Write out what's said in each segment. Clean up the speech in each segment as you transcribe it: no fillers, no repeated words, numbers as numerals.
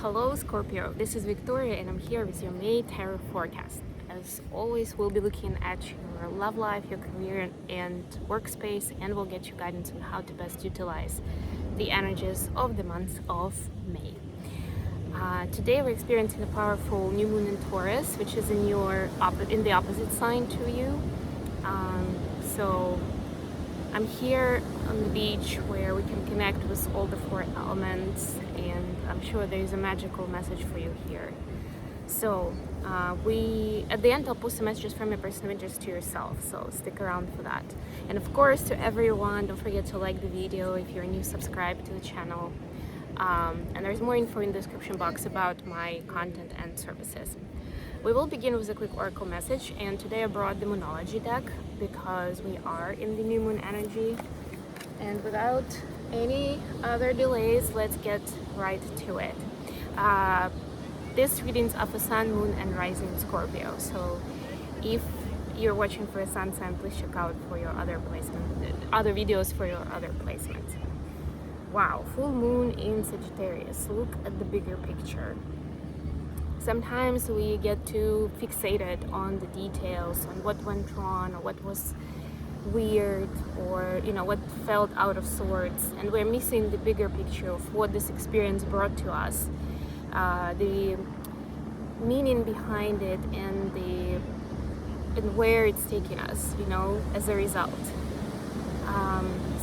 Hello Scorpio, this is Victoria and I'm here with your May Tarot forecast. As always, we'll be looking at your love life, your career and workspace, and we'll get you guidance on how to best utilize the energies of the month of May. Today we're experiencing a powerful new moon in Taurus, which is in the opposite sign to you. So I'm here on the beach where we can connect with all the four elements, and I'm sure there is a magical message for you here. So at the end I'll post some messages from your personal interest to yourself, so stick around for that. And of course, to everyone, don't forget to like the video. If you're new, subscribe to the channel. And there's more info in the description box about my content and services. We will begin with a quick oracle message, and today I brought the Moonology deck because we are in the new moon energy. And without any other delays, let's get right to it. This readings of a sun, moon and rising Scorpio. So if you're watching for a sun sign, please check out for your other videos for your other placements. Wow, full moon in Sagittarius. Look at the bigger picture. Sometimes we get too fixated on the details, on what went wrong or what was weird, or what felt out of sorts, and we're missing the bigger picture of what this experience brought to us, the meaning behind it, and where it's taking us, as a result.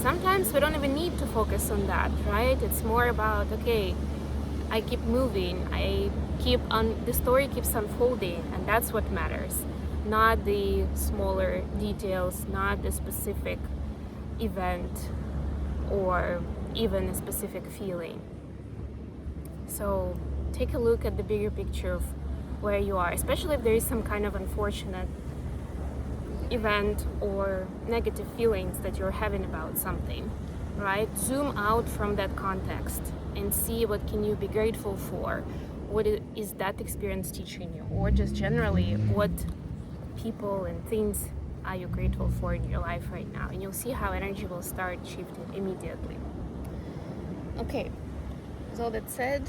Sometimes we don't even need to focus on that, right? It's more about, okay, I keep moving, the story keeps unfolding, and that's what matters, not the smaller details, not the specific event or even a specific feeling. So take a look at the bigger picture of where you are, especially if there is some kind of unfortunate event or negative feelings that you're having about something, right? Zoom out from that context and see what can you be grateful for. What is that experience teaching you? Or just generally, what people and things are you grateful for in your life right now? And you'll see how energy will start shifting immediately. Okay, with all that said,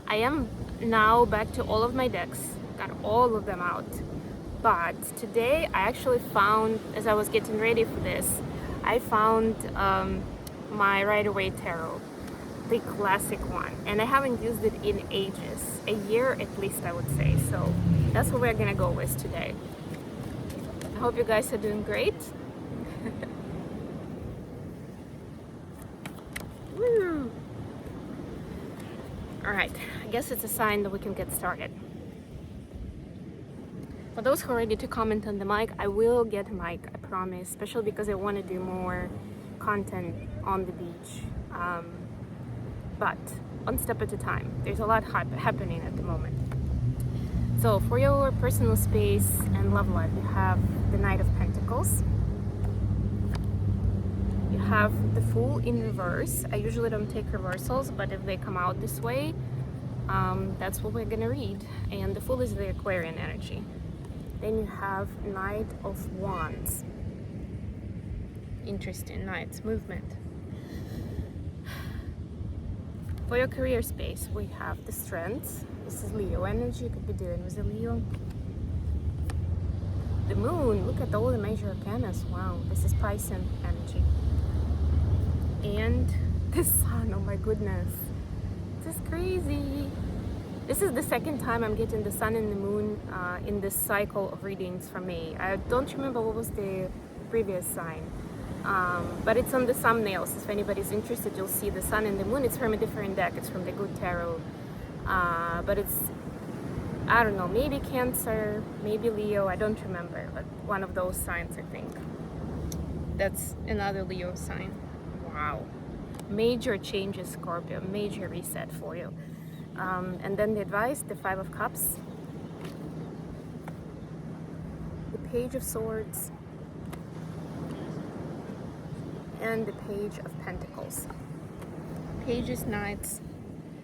I am now back to all of my decks, got all of them out. But today I actually found, as I was getting ready for this, I found my Rider-Waite Tarot, the classic one, and I haven't used it in ages, a year at least, I would say. So that's what we're gonna go with today. I hope you guys are doing great. Woo. All right, I guess it's a sign that we can get started. For those who are ready to comment on the mic, I will get a mic, I promise, especially because I want to do more content on the beach. But one step at a time. There's a lot happening at the moment. So for your personal space and love life, you have the Knight of Pentacles. You have the Fool in reverse. I usually don't take reversals, but if they come out this way, that's what we're gonna read. And the Fool is the Aquarian energy. Then you have Knight of Wands. Interesting, Knight's movement. For your career space, we have the Strength. This is Leo energy. You could be dealing with a Leo. The Moon, look at all the major arcanas. Wow, this is Pisces energy. And the Sun, oh my goodness. This is crazy. This is the second time I'm getting the Sun and the Moon in this cycle of readings from me. I don't remember what was the previous sign. But it's on the thumbnails. If anybody's interested, you'll see the Sun and the Moon. It's from a different deck. It's from the Good Tarot. But it's, I don't know, maybe Cancer, maybe Leo, I don't remember. But one of those signs, I think. That's another Leo sign. Wow. Major changes, Scorpio. Major reset for you. And then the advice, the Five of Cups. The Page of Swords. And the Page of Pentacles. Pages, Knights.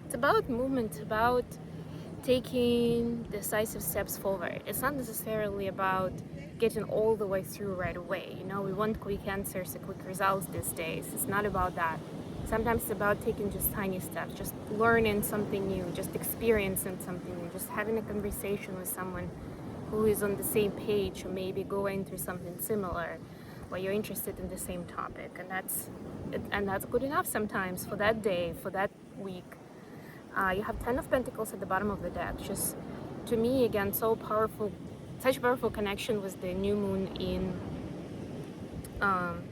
It's about movement, about taking decisive steps forward. It's not necessarily about getting all the way through right away. We want quick answers and quick results these days. It's not about that. Sometimes it's about taking just tiny steps, just learning something new, just experiencing something new, just having a conversation with someone who is on the same page, or maybe going through something similar, or you're interested in the same topic, and that's good enough sometimes for that day, for that week. You have Ten of Pentacles at the bottom of the deck. Just, to me, again, so powerful, such a powerful connection with the new moon in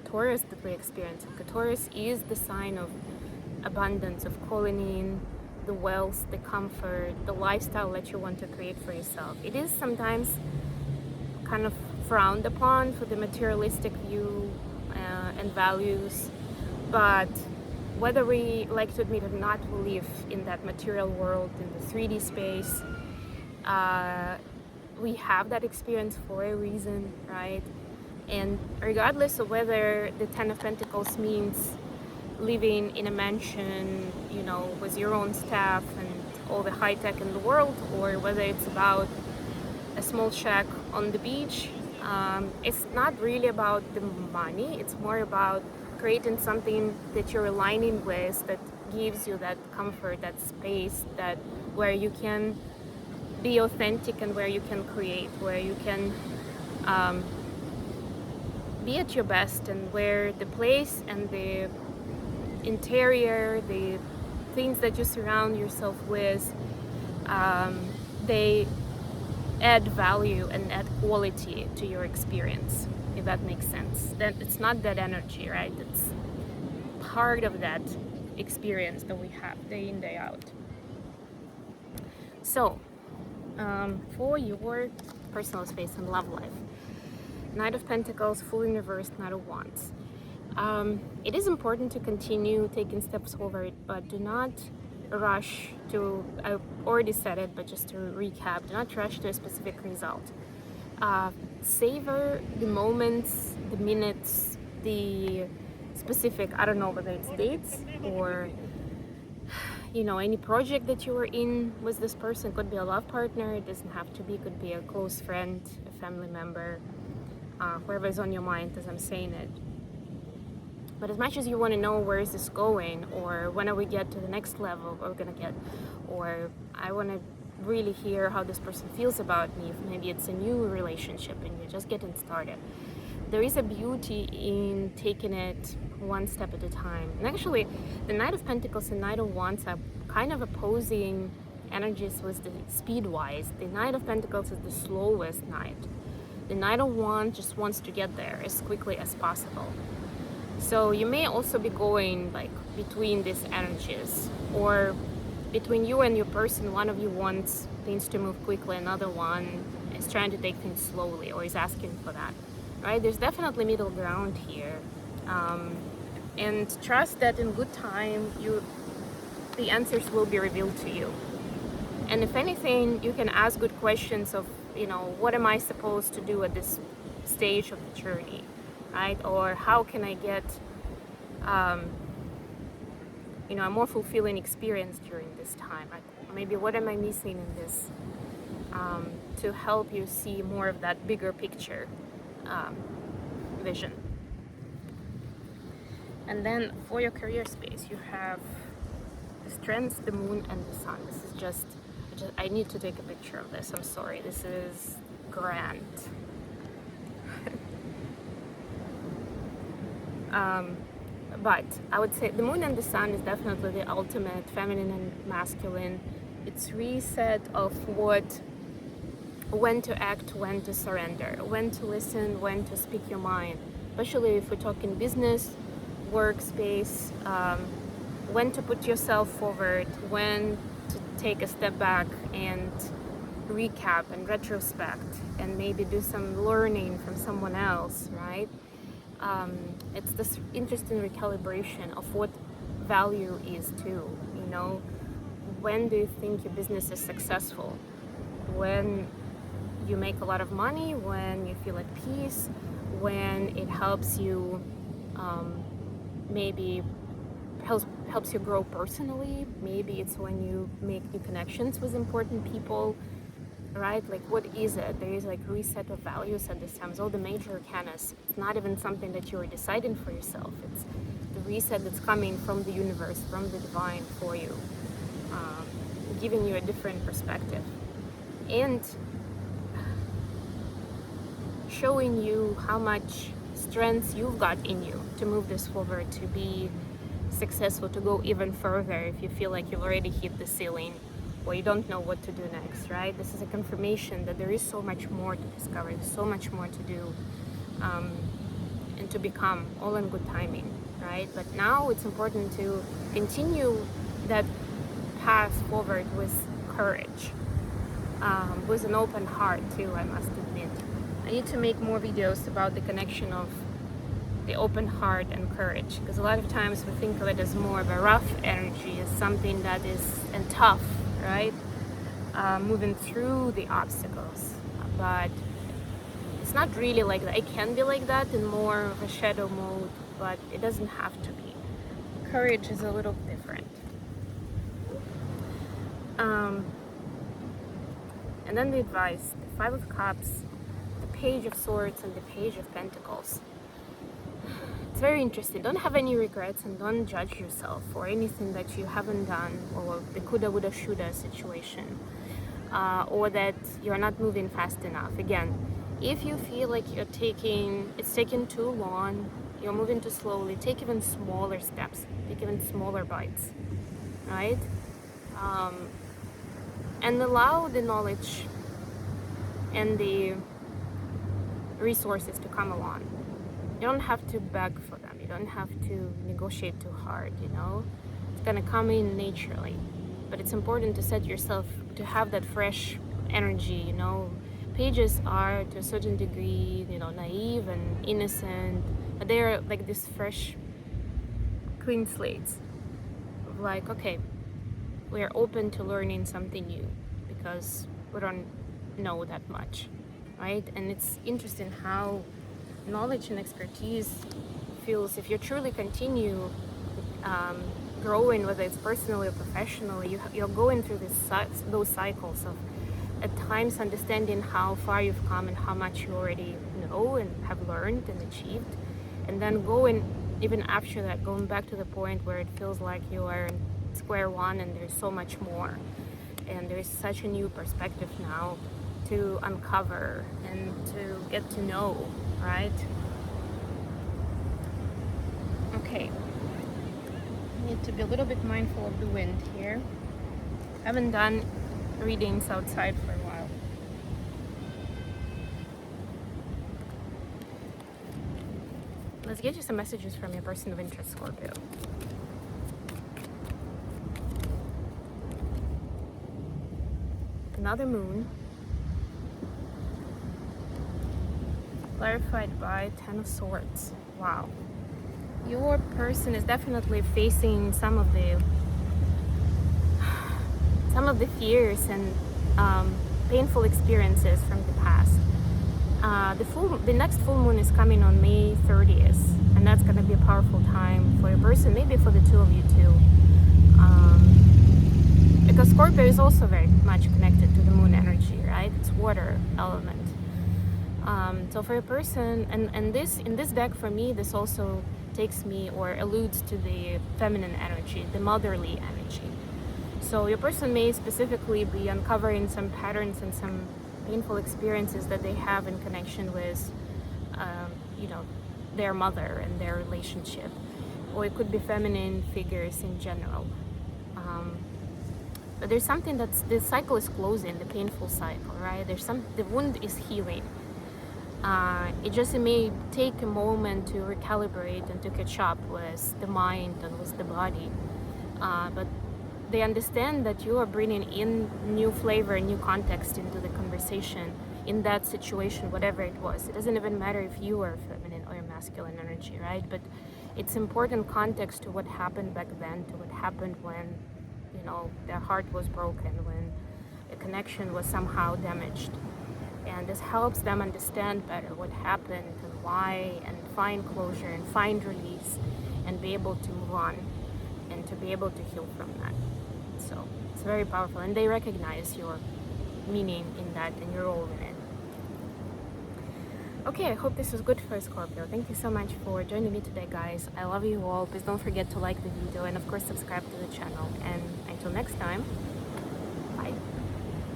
Taurus that we experience. Because Taurus is the sign of abundance, of calling in the wealth, the comfort, the lifestyle that you want to create for yourself. It is sometimes kind of frowned upon for the materialistic view and values, but whether we like to admit or not, we live in that material world, in the 3D space. We have that experience for a reason, right? And regardless of whether the Ten of Pentacles means living in a mansion, you know, with your own staff and all the high tech in the world, or whether it's about a small shack on the beach, it's not really about the money. It's more about creating something that you're aligning with, that gives you that comfort, that space, that where you can be authentic and where you can create, where you can be at your best, and where the place and the interior, the things that you surround yourself with, they add value and add quality to your experience, if that makes sense. Then it's not that energy, right? It's part of that experience that we have day in, day out. So, for your personal space and love life, Knight of Pentacles, full in reverse, Knight of Wands. It is important to continue taking steps forward, but do not rush to, I already said it, but just to recap, do not rush to a specific result. Savor the moments, the minutes, the specific, I don't know whether it's dates or, you know, any project that you were in with this person. Could be a love partner, it doesn't have to be, could be a close friend, a family member, whoever is on your mind as I'm saying it. But as much as you want to know where is this going, or when are we get to the next level we're gonna get, or I want to really hear how this person feels about me, if maybe it's a new relationship and you're just getting started, there is a beauty in taking it one step at a time. And actually, the Knight of Pentacles and Knight of Wands are kind of opposing energies with the speed-wise. The Knight of Pentacles is the slowest knight. The Knight of Wands just wants to get there as quickly as possible. So you may also be going like between these energies, or between you and your person. One of you wants things to move quickly, another one is trying to take things slowly, or is asking for that, right? There's definitely middle ground here, and trust that in good time the answers will be revealed to you. And if anything, you can ask good questions of, you know, what am I supposed to do at this stage of the journey, right? Or how can I get you know, a more fulfilling experience during this time? Like, maybe what am I missing in this, to help you see more of that bigger picture vision. And then for your career space, you have the Strength, the Moon, and the Sun. This is just I need to take a picture of this. I'm sorry. This is grand. But I would say the Moon and the Sun is definitely the ultimate feminine and masculine. It's reset of when to act, when to surrender, when to listen, when to speak your mind. Especially if we're talking business, workspace, when to put yourself forward, when to take a step back and recap and retrospect and maybe do some learning from someone else, right? It's this interesting recalibration of what value is too, you know. When do you think your business is successful? When you make a lot of money, when you feel at peace, when it helps you, maybe helps you grow personally. Maybe it's when you make new connections with important people, right? Like, what is it? There is like reset of values at this time. All the major arcanas. It's not even something that you are deciding for yourself. It's the reset that's coming from the universe, from the divine for you, giving you a different perspective and showing you how much strength you've got in you to move this forward, to be successful, to go even further if you feel like you've already hit the ceiling or you don't know what to do next, right? This is a confirmation that there is so much more to discover, there's so much more to do, and to become, all in good timing, right? But now it's important to continue that path forward with courage, with an open heart too, I must admit. I need to make more videos about the connection of the open heart and courage, because a lot of times we think of it as more of a rough energy, as something that is and tough, right? Moving through the obstacles, but it's not really like that. It can be like that in more of a shadow mode, but it doesn't have to be. Courage is a little different. And then the advice, the Five of Cups, the Page of Swords, and the Page of Pentacles. It's very interesting. Don't have any regrets and don't judge yourself for anything that you haven't done, or the coulda, woulda, shoulda situation, or that you're not moving fast enough. Again, if you feel like it's taking too long, you're moving too slowly, take even smaller steps, take even smaller bites, right? And allow the knowledge and the resources to come along. You don't have to beg for them. You don't have to negotiate too hard, you know? It's gonna come in naturally. But it's important to set yourself, to have that fresh energy, you know? Pages are, to a certain degree, you know, naive and innocent, but they're like this fresh, clean slates. Of like, okay, we're open to learning something new because we don't know that much, right? And it's interesting how knowledge and expertise feels, if you truly continue growing, whether it's personally or professionally, you're going through those cycles of at times understanding how far you've come and how much you already know and have learned and achieved, and then going even after that, going back to the point where it feels like you are in square one and there's so much more, and there's such a new perspective now to uncover and to get to know, right? Okay, I need to be a little bit mindful of the wind here. I haven't done readings outside for a while. Let's get you some messages from your person of interest, Scorpio. Another moon, clarified by Ten of Swords. Wow. Your person is definitely facing some of the fears and painful experiences from the past. The next full moon is coming on May 30th, and that's going to be a powerful time for your person, maybe for the two of you too. Because Scorpio is also very much connected to the moon energy, right? It's water element. So for a person, and this in this deck for me, this also takes me or alludes to the feminine energy, the motherly energy. So your person may specifically be uncovering some patterns and some painful experiences that they have in connection with, you know, their mother and their relationship, or it could be feminine figures in general. But there's something the cycle is closing, the painful cycle, right? The wound is healing. It may take a moment to recalibrate and to catch up with the mind and with the body. But they understand that you are bringing in new flavor, new context into the conversation in that situation, whatever it was. It doesn't even matter if you are feminine or masculine energy, right? But it's important context to what happened back then, to what happened when, you know, their heart was broken, when the connection was somehow damaged. And this helps them understand better what happened and why, and find closure and find release and be able to move on and to be able to heal from that. So it's very powerful, and they recognize your meaning in that and your role in it. Okay, I hope this was good for Scorpio. Thank you so much for joining me today, guys. I love you all. Please don't forget to like the video and of course subscribe to the channel. And until next time,